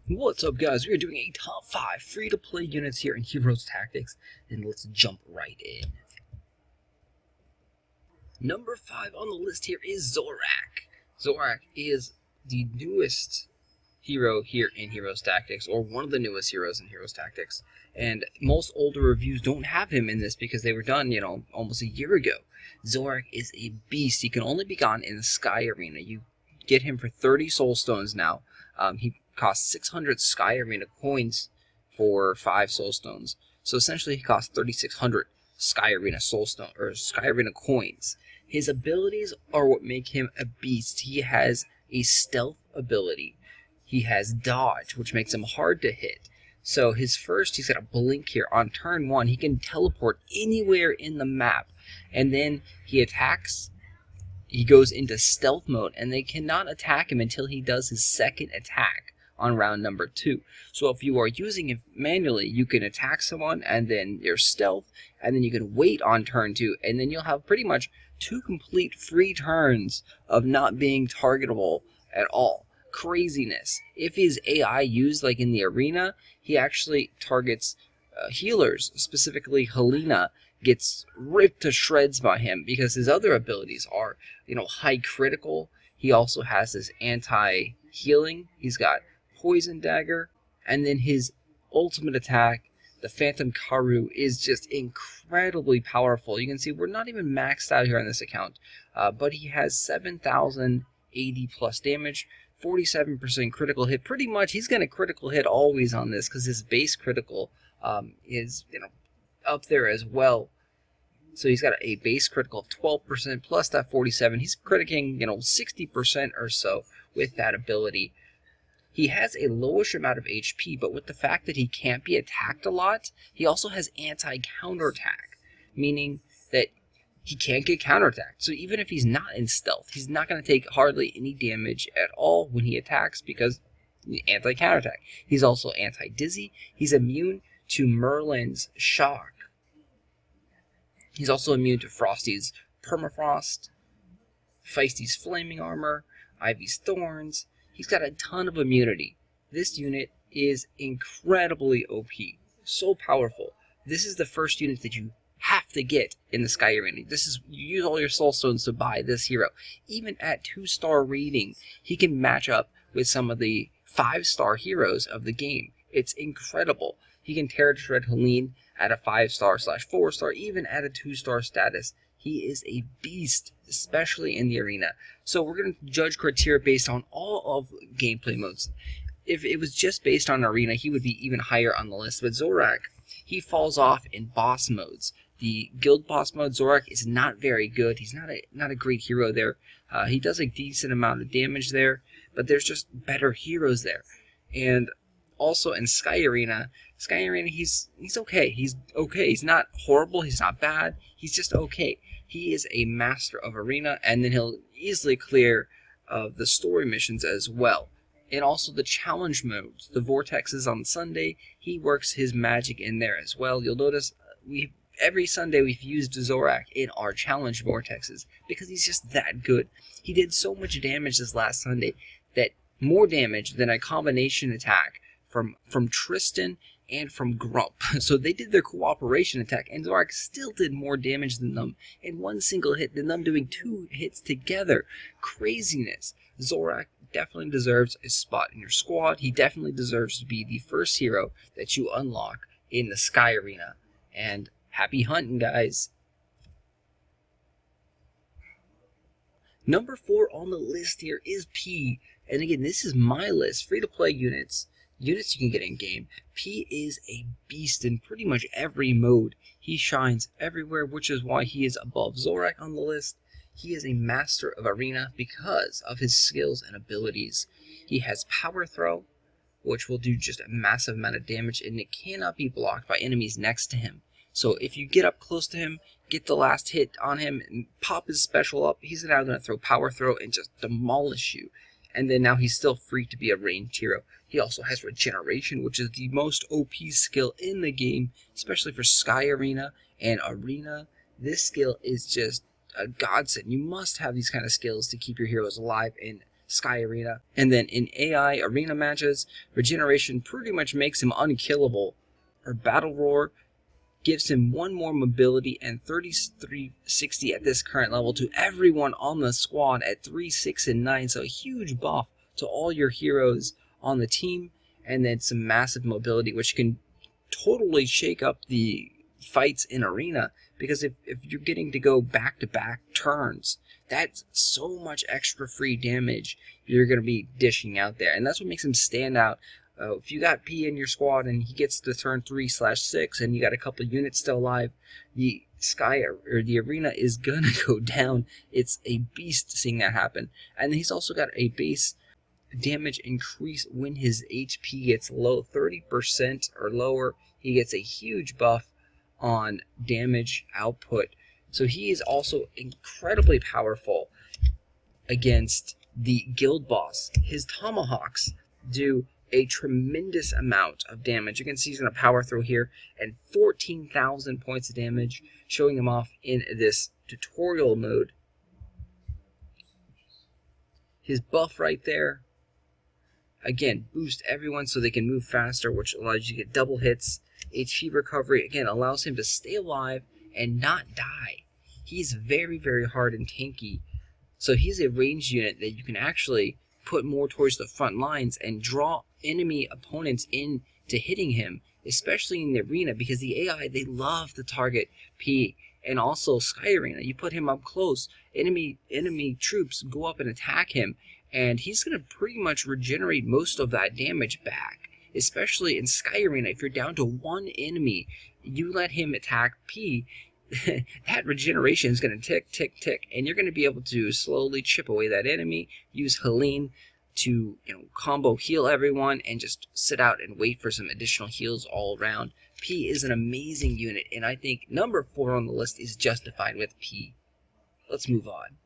What's up, guys? We are doing a top 5 free-to-play units here in Heroes Tactics, and let's jump right in. Number 5 on the list here is Zorak. Zorak is the newest hero here in Heroes Tactics, or one of the newest heroes in Heroes Tactics, and most older reviews don't have him in this because they were done, almost a year ago. Zorak is a beast. He can only be gotten in the Sky Arena. You get him for 30 Soul Stones now. He costs 600 Sky Arena coins for 5 Soul Stones. So essentially he costs 3,600 Sky Arena Soul Stone or Sky Arena coins. His abilities are what make him a beast. He has a stealth ability. He has dodge, which makes him hard to hit. So he's got a blink here. On turn 1, he can teleport anywhere in the map. And then he attacks. He goes into stealth mode, and they cannot attack him until he does his second attack on round number 2. So if you are using it manually, you can attack someone, and then your stealth, and then you can wait on turn 2, and then you'll have pretty much 2 complete free turns of not being targetable at all. Craziness. If his AI used like in the arena, he actually targets healers, specifically Halina, gets ripped to shreds by him because his other abilities are, high critical. He also has this anti-healing. He's got Poison Dagger, and then his ultimate attack, the Phantom Karu, is just incredibly powerful. You can see we're not even maxed out here on this account, but he has 7,080 plus damage, 47% critical hit. Pretty much he's going to critical hit always on this because his base critical is up there as well. So he's got a base critical of 12% plus that 47. He's criticking 60% or so with that ability. He has a lowish amount of HP, but with the fact that he can't be attacked a lot, he also has anti-counterattack, meaning that he can't get counterattacked. So even if he's not in stealth, he's not going to take hardly any damage at all when he attacks because anti-counterattack. He's also anti-dizzy. He's immune to Merlin's shock. He's also immune to Frosty's permafrost, Feisty's flaming armor, Ivy's thorns. He's got a ton of immunity. This unit is incredibly OP, so powerful. This is the first unit that you have to get in the Sky Arena. You use all your soul stones to buy this hero. Even at 2-star rating, he can match up with some of the 5-star heroes of the game. It's incredible. He can tear to shred Hlne at a 5-star/4-star, even at a 2-star status. He is a beast, especially in the arena. So we're going to judge criteria based on all of gameplay modes. If it was just based on arena, he would be even higher on the list. But Zorak, he falls off in boss modes. The guild boss mode, Zorak is not very good. He's not a great hero there. He does a decent amount of damage there, but there's just better heroes there. And also in Sky Arena, he's okay. He's okay. He's not horrible. He's not bad. He's just okay. He is a master of arena, and then he'll easily clear the story missions as well. And also the challenge modes, the vortexes on Sunday, he works his magic in there as well. You'll notice every Sunday we've used Zorak in our challenge vortexes because he's just that good. He did so much damage this last Sunday, that more damage than a combination attack from Tristan and from Grump. So they did their cooperation attack, and Zorak still did more damage than them in one single hit than them doing 2 hits together. Craziness. Zorak definitely deserves a spot in your squad. He definitely deserves to be the first hero that you unlock in the Sky Arena. And happy hunting, guys. Number 4 on the list here is P. And again, this is my list. Free-to-play units you can get in game. P is a beast in pretty much every mode. He shines everywhere, which is why he is above Zorak on the list. He is a master of arena because of his skills and abilities. He has power throw, which will do just a massive amount of damage, and it cannot be blocked by enemies next to him. So if you get up close to him, get the last hit on him, and pop his special up, he's now going to throw power throw and just demolish you. And then now he's still free to be a ranged hero. He also has regeneration, which is the most OP skill in the game, especially for Sky Arena and Arena. This skill is just a godsend. You must have these kind of skills to keep your heroes alive and Sky Arena. And then in AI arena matches, regeneration pretty much makes him unkillable. Or Battle Roar gives him 1 more mobility and 3360 at this current level to everyone on the squad at 3, 6, and 9. So a huge buff to all your heroes on the team. And then some massive mobility, which can totally shake up the fights in arena. Because if you're getting to go back-to-back turns, that's so much extra free damage you're going to be dishing out there. And that's what makes him stand out. If you got P in your squad and he gets to turn 3/6 and you got a couple units still alive, the sky or the arena is gonna go down. It's a beast seeing that happen. And he's also got a base damage increase when his HP gets low, 30% or lower. He gets a huge buff on damage output. So he is also incredibly powerful against the guild boss. His tomahawks do a tremendous amount of damage. You can see he's going to power through here, and 14,000 points of damage, showing him off in this tutorial mode. His buff right there, again, boost everyone so they can move faster, which allows you to get double hits. HP recovery, again, allows him to stay alive and not die. He's very, very hard and tanky. So he's a ranged unit that you can actually put more towards the front lines and draw enemy opponents into hitting him, especially in the arena, because the AI, they love to target P. And also Sky Arena, you put him up close, enemy troops go up and attack him, and he's going to pretty much regenerate most of that damage back. Especially in Sky Arena, if you're down to 1 enemy, you let him attack P, that regeneration is going to tick, tick, tick, and you're going to be able to slowly chip away that enemy, use Hlne to combo heal everyone, and just sit out and wait for some additional heals all around. P is an amazing unit, and I think number 4 on the list is justified with P. Let's move on.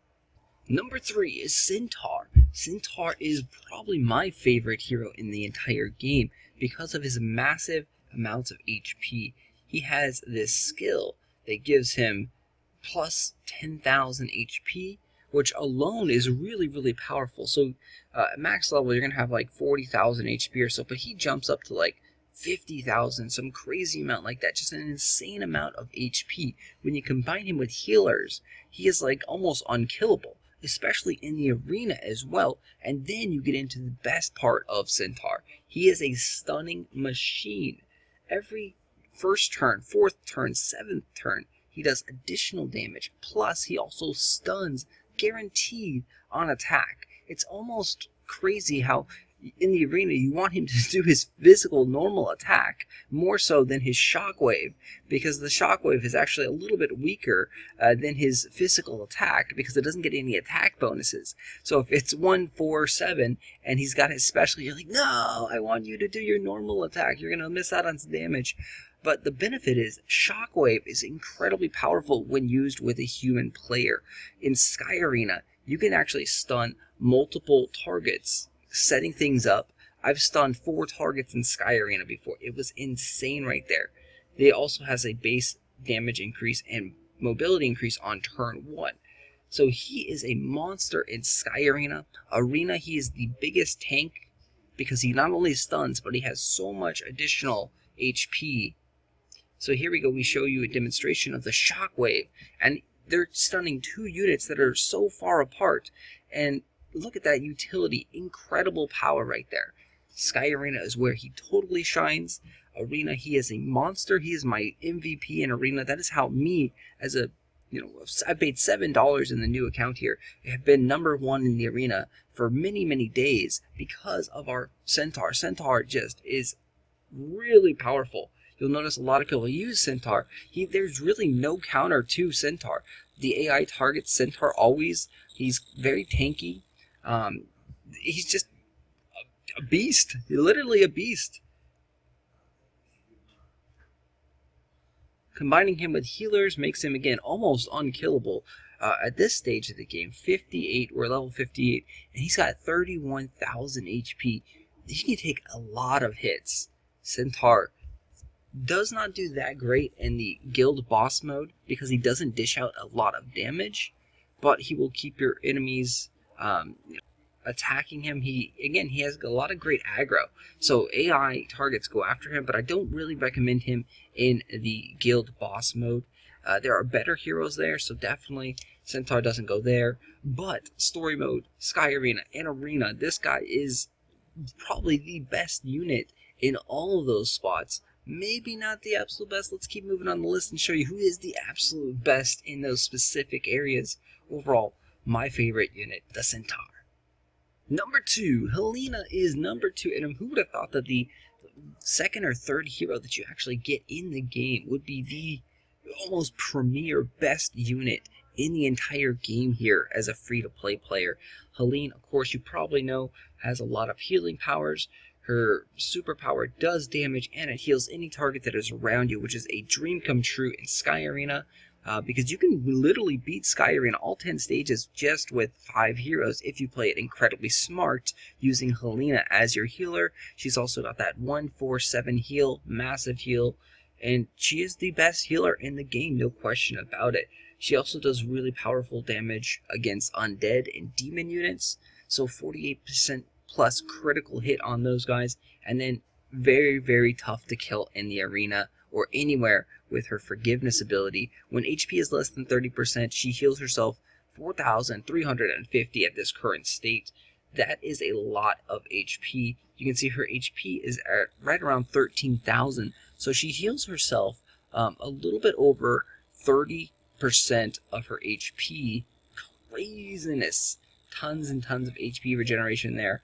Number 3 is Centaur. Centaur is probably my favorite hero in the entire game because of his massive amounts of HP. He has this skill that gives him plus 10,000 HP, which alone is really, really powerful. So at max level, you're going to have like 40,000 HP or so, but he jumps up to like 50,000, some crazy amount like that, just an insane amount of HP. When you combine him with healers, he is like almost unkillable, especially in the arena as well. And then you get into the best part of Centaur. He is a stunning machine. Every first turn, 4th turn, 7th turn, he does additional damage. Plus, he also stuns guaranteed on attack. It's almost crazy how in the arena you want him to do his physical normal attack more so than his shockwave, because the shockwave is actually a little bit weaker than his physical attack because it doesn't get any attack bonuses. So if it's 1, 4, 7 and he's got his special, you're like, no, I want you to do your normal attack. You're going to miss out on some damage. But the benefit is Shockwave is incredibly powerful when used with a human player. In Sky Arena, you can actually stun multiple targets, setting things up. I've stunned 4 targets in Sky Arena before. It was insane right there. It also has a base damage increase and mobility increase on turn 1. So he is a monster in Sky Arena. Arena, he is the biggest tank because he not only stuns, but he has so much additional HP. So here we go, we show you a demonstration of the Shockwave, and they're stunning 2 units that are so far apart, and look at that utility, incredible power right there. Sky Arena is where he totally shines. Arena, he is a monster, he is my MVP in Arena. That is how me, as a, I paid $7 in the new account here, I have been number 1 in the Arena for many, many days because of our Centaur. Centaur just is really powerful. You'll notice a lot of people use Centaur. There's really no counter to Centaur. The AI targets Centaur always. He's very tanky. He's just a beast. Literally a beast. Combining him with healers makes him, again, almost unkillable. At this stage of the game, 58, we're level 58, and he's got 31,000 HP. He can take a lot of hits. Centaur does not do that great in the guild boss mode because he doesn't dish out a lot of damage, but he will keep your enemies attacking him. He has a lot of great aggro, so AI targets go after him, but I don't really recommend him in the guild boss mode. There are better heroes there, so definitely Centaur doesn't go there. But story mode, Sky Arena, and Arena, this guy is probably the best unit in all of those spots. Maybe not the absolute best. Let's keep moving on the list and show you who is the absolute best in those specific areas. Overall, my favorite unit, the Centaur. Number 2, Halina is number 2, and who would have thought that the second or third hero that you actually get in the game would be the almost premier best unit in the entire game here as a free-to-play player. Hlne, of course, you probably know, has a lot of healing powers. Her superpower does damage, and it heals any target that is around you, which is a dream come true in Sky Arena, because you can literally beat Sky Arena all 10 stages just with 5 heroes if you play it incredibly smart using Halina as your healer. She's also got that 1-4-7 heal, massive heal, and she is the best healer in the game, no question about it. She also does really powerful damage against undead and demon units, so 48% plus critical hit on those guys, and then very, very tough to kill in the arena or anywhere with her forgiveness ability. When HP is less than 30%, she heals herself 4,350 at this current state. That is a lot of HP. You can see her HP is at right around 13,000, so she heals herself a little bit over 30% of her HP. Craziness. Tons and tons of HP regeneration there.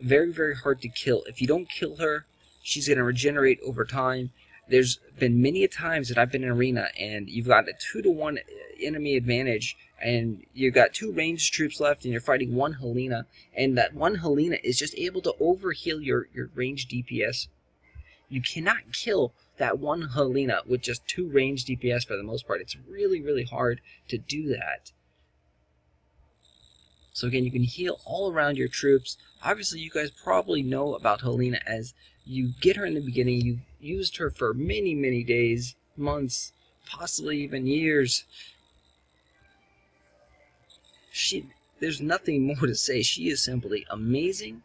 Very, very hard to kill. If you don't kill her, she's going to regenerate over time. There's been many a times that I've been in arena and you've got a 2-to-1 enemy advantage and you've got 2 ranged troops left and you're fighting 1 Halina, and that 1 Halina is just able to overheal your ranged DPS. You cannot kill that 1 Halina with just 2 ranged DPS for the most part. It's really, really hard to do that. So again, you can heal all around your troops. Obviously, you guys probably know about Halina as you get her in the beginning. You've used her for many, many days, months, possibly even years. There's nothing more to say. She is simply amazing.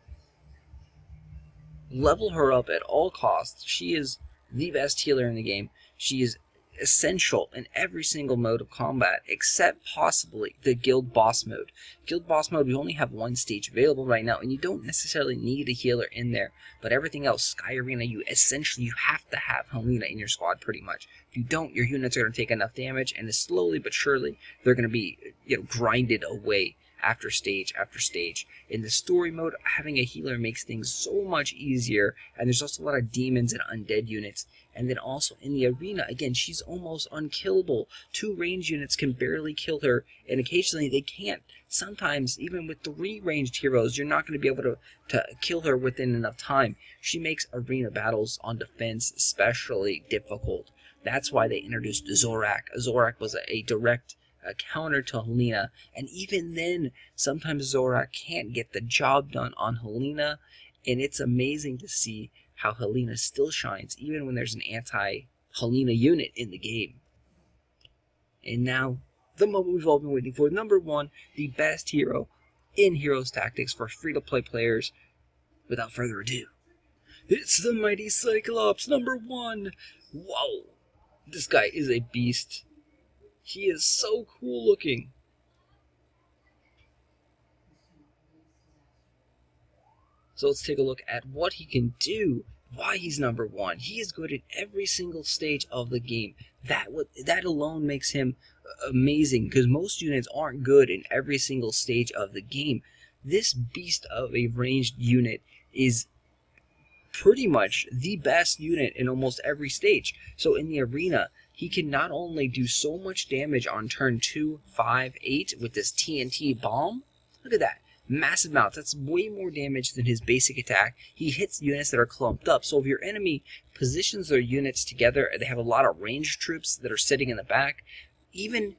Level her up at all costs. She is the best healer in the game. She is essential in every single mode of combat except possibly the guild boss mode. Guild boss mode, we only have 1 stage available right now, and you don't necessarily need a healer in there, but everything else, Sky Arena, you have to have Halina in your squad pretty much. If you don't, your units are going to take enough damage, and slowly but surely they're going to be grinded away after stage after stage. In the story mode, having a healer makes things so much easier, and there's also a lot of demons and undead units. And then also in the arena, again, she's almost unkillable. 2 ranged units can barely kill her, and occasionally they can't. Sometimes, even with 3 ranged heroes, you're not going to be able to kill her within enough time. She makes arena battles on defense especially difficult. That's why they introduced Zorak. Zorak was a direct counter to Halina, and even then, sometimes Zorak can't get the job done on Halina, and it's amazing to see how Halina still shines even when there's an anti-Halina unit in the game. And now, the moment we've all been waiting for, number 1, the best hero in Heroes Tactics for free-to-play players. Without further ado, it's the mighty Cyclops, number 1! Whoa! This guy is a beast. He is so cool looking. So let's take a look at what he can do, why he's number 1. He is good at every single stage of the game. That alone makes him amazing, because most units aren't good in every single stage of the game. This beast of a ranged unit is pretty much the best unit in almost every stage. So in the arena, he can not only do so much damage on turn 2, 5, 8 with this TNT bomb. Look at that. Massive amounts. That's way more damage than his basic attack. He hits units that are clumped up. So if your enemy positions their units together, they have a lot of ranged troops that are sitting in the back, even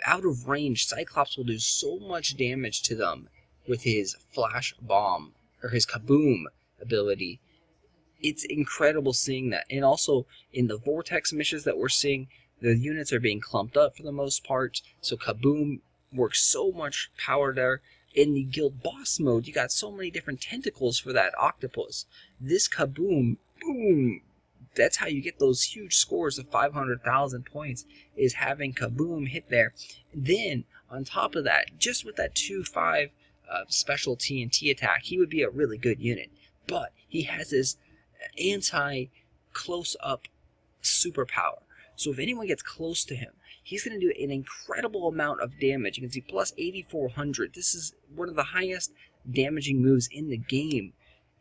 out of range, Cyclops will do so much damage to them with his flash bomb, or his kaboom ability. It's incredible seeing that. And also, in the vortex missions that we're seeing, the units are being clumped up for the most part, so kaboom works so much power there. In the guild boss mode, you got so many different tentacles for that octopus. This Kaboom, boom, that's how you get those huge scores of 500,000 points, is having Kaboom hit there. Then, on top of that, just with that 2-5 special TNT attack, he would be a really good unit. But he has this anti-close-up superpower. So if anyone gets close to him, he's going to do an incredible amount of damage. You can see plus 8,400. This is one of the highest damaging moves in the game.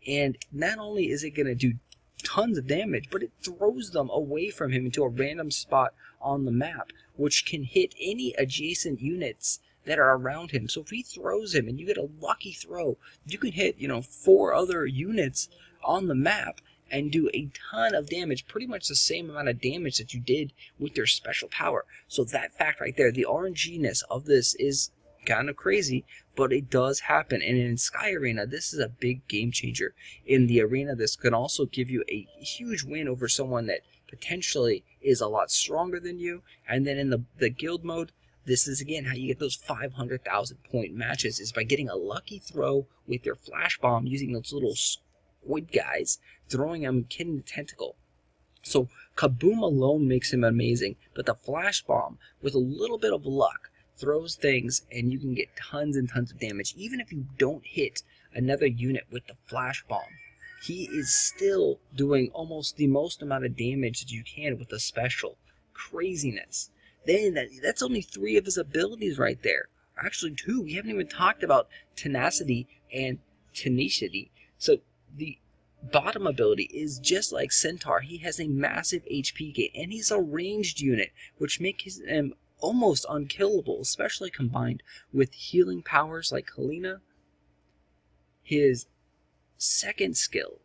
And not only is it going to do tons of damage, but it throws them away from him into a random spot on the map, which can hit any adjacent units that are around him. So if he throws him and you get a lucky throw, you can hit, 4 other units on the map and do a ton of damage, pretty much the same amount of damage that you did with their special power. So that fact right there, the RNG-ness of this is kind of crazy, but it does happen. And in Sky Arena, this is a big game changer. In the arena, this can also give you a huge win over someone that potentially is a lot stronger than you. And then in the guild mode, this is again how you get those 500,000 point matches, is by getting a lucky throw with your flash bomb, using those little squid guys, throwing them, hitting the tentacle. So Kaboom alone makes him amazing, but the flash bomb, with a little bit of luck, throws things and you can get tons and tons of damage. Even if you don't hit another unit with the flash bomb, he is still doing almost the most amount of damage that you can with the special. Craziness. Then that's only 3 of his abilities right there. Actually 2. We haven't even talked about tenacity and tenacity. So the bottom ability is just like Centaur. He has a massive HP gain, and he's a ranged unit, which makes him almost unkillable, especially combined with healing powers like Halina. His second skill,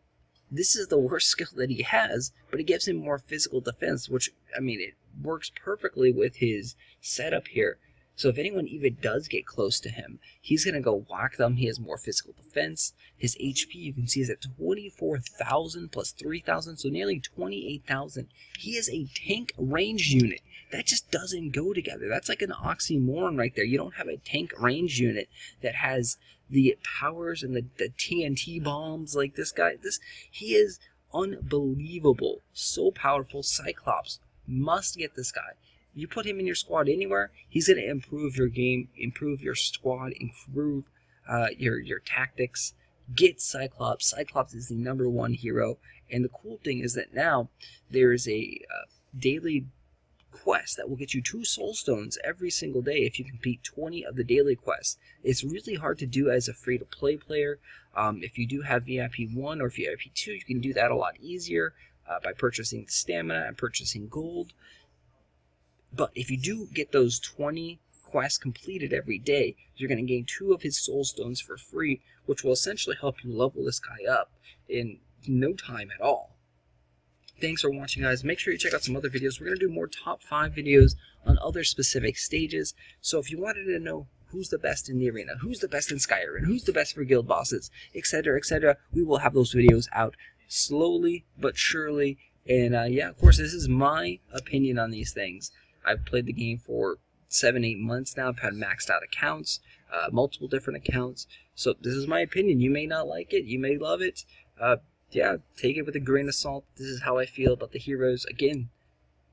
this is the worst skill that he has, but it gives him more physical defense, which, it works perfectly with his setup here. So if anyone even does get close to him, he's going to go whack them. He has more physical defense. His HP, you can see, is at 24,000 plus 3,000, so nearly 28,000. He is a tank range unit. That just doesn't go together. That's like an oxymoron right there. You don't have a tank range unit that has the powers and the TNT bombs like this guy. He is unbelievable. So powerful. Cyclops must get this guy. You put him in your squad anywhere, he's going to improve your game, improve your squad, improve your tactics. Get Cyclops. Cyclops is the #1 hero. And the cool thing is that now there is a daily quest that will get you 2 soul stones every single day if you complete 20 of the daily quests. It's really hard to do as a free-to-play player. If you do have VIP 1 or VIP 2, you can do that a lot easier by purchasing stamina and purchasing gold. But if you do get those 20 quests completed every day, you're going to gain 2 of his soul stones for free, which will essentially help you level this guy up in no time at all. Thanks for watching, guys. Make sure you check out some other videos. We're going to do more top 5 videos on other specific stages. So if you wanted to know who's the best in the arena, who's the best in Sky Arena, who's the best for guild bosses, etc., etc., we will have those videos out slowly but surely. And yeah, of course, this is my opinion on these things. I've played the game for 7-8 months now. I've had maxed out accounts, multiple different accounts. So this is my opinion. You may not like it. You may love it. Yeah, take it with a grain of salt. This is how I feel about the heroes. Again,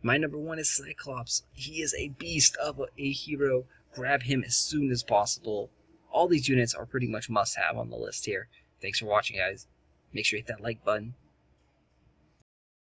my #1 is Cyclops. He is a beast of a hero. Grab him as soon as possible. All these units are pretty much must-have on the list here. Thanks for watching, guys. Make sure you hit that like button.